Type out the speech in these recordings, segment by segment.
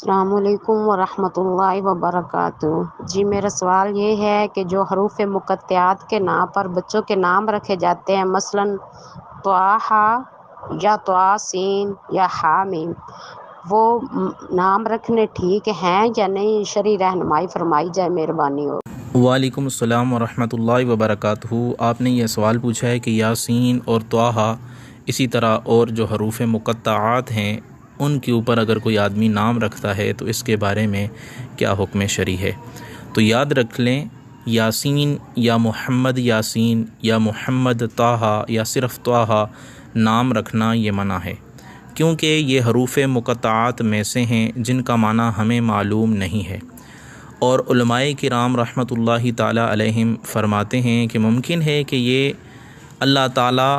السلام علیکم ورحمۃ اللہ وبرکاتہ۔ جی میرا سوال یہ ہے کہ جو حروف مقطعات کے نام پر بچوں کے نام رکھے جاتے ہیں، مثلاً طٰہٰ یا طاسین یا حامیم، وہ نام رکھنے ٹھیک ہیں یا نہیں؟ شرعی رہنمائی فرمائی جائے، مہربانی ہو۔ وعلیکم السلام ورحمۃ اللہ وبرکاتہ۔ آپ نے یہ سوال پوچھا ہے کہ یاسین اور طٰہٰ، اسی طرح اور جو حروف مقطعات ہیں ان کے اوپر اگر کوئی آدمی نام رکھتا ہے تو اس کے بارے میں کیا حکم شرعی ہے۔ تو یاد رکھ لیں، یاسین یا محمد یاسین یا محمد طٰہٰ یا صرف طٰہٰ نام رکھنا یہ منع ہے، کیونکہ یہ حروف مقطعات میں سے ہیں جن کا معنی ہمیں معلوم نہیں ہے۔ اور علماء کرام رحمۃ اللہ تعالی علیہم فرماتے ہیں کہ ممکن ہے کہ یہ اللہ تعالیٰ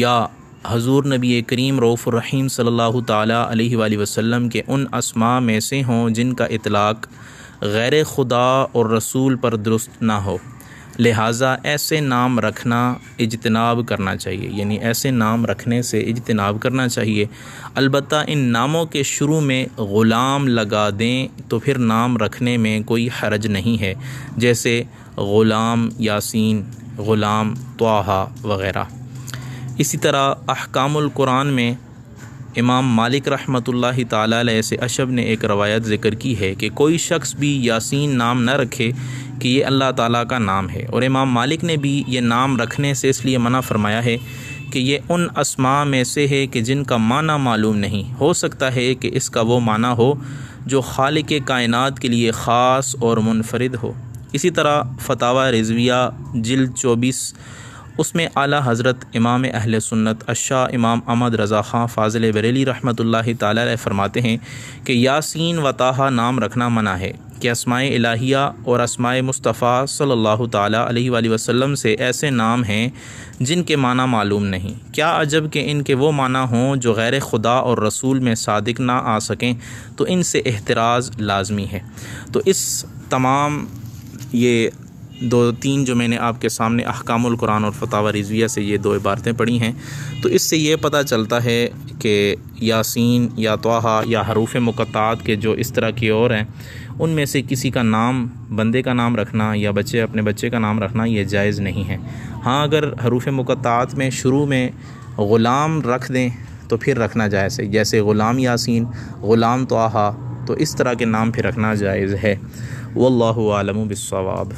یا حضور نبی کریم رؤوف الرحیم صلی اللہ تعالیٰ علیہ وآلہ وسلم کے ان اسماء میں سے ہوں جن کا اطلاق غیر خدا اور رسول پر درست نہ ہو، لہٰذا ایسے نام رکھنا اجتناب کرنا چاہیے، یعنی ایسے نام رکھنے سے اجتناب کرنا چاہیے۔ البتہ ان ناموں کے شروع میں غلام لگا دیں تو پھر نام رکھنے میں کوئی حرج نہیں ہے، جیسے غلام یاسین، غلام طٰہٰ وغیرہ۔ اسی طرح احکام القرآن میں امام مالک رحمۃ اللہ تعالیٰ علیہ سے اشب نے ایک روایت ذکر کی ہے کہ کوئی شخص بھی یاسین نام نہ رکھے کہ یہ اللہ تعالیٰ کا نام ہے، اور امام مالک نے بھی یہ نام رکھنے سے اس لیے منع فرمایا ہے کہ یہ ان اسماء میں سے ہے کہ جن کا معنی معلوم نہیں، ہو سکتا ہے کہ اس کا وہ معنی ہو جو خالق کائنات کے لیے خاص اور منفرد ہو۔ اسی طرح فتاوی رضویہ جلد 24، اس میں اعلیٰ حضرت امام اہل سنت الشاہ امام احمد رضا خان فاضل بریلی رحمۃ اللہ تعالیٰ علیہ فرماتے ہیں کہ یاسین و طٰہٰ نام رکھنا منع ہے، کہ اسماء الہیہ اور اسماء مصطفیٰ صلی اللہ تعالیٰ علیہ وآلہ وسلم سے ایسے نام ہیں جن کے معنی معلوم نہیں، کیا عجب کہ ان کے وہ معنی ہوں جو غیر خدا اور رسول میں صادق نہ آ سکیں، تو ان سے احتراز لازمی ہے۔ تو اس تمام یہ دو تین جو میں نے آپ کے سامنے احکام القرآن اور فتاوی رضویہ سے یہ دو عبارتیں پڑھی ہیں، تو اس سے یہ پتہ چلتا ہے کہ یاسین یا طٰہٰ یا حروف مقطعات کے جو اس طرح کی اور ہیں، ان میں سے کسی کا نام، بندے کا نام رکھنا یا اپنے بچے کا نام رکھنا یہ جائز نہیں ہے۔ ہاں اگر حروف مقطعات میں شروع میں غلام رکھ دیں تو پھر رکھنا جائز ہے، جیسے غلام یاسین، غلام طٰہٰ، تو اس طرح کے نام پھر رکھنا جائز ہے۔ واللہ اعلم بالصواب۔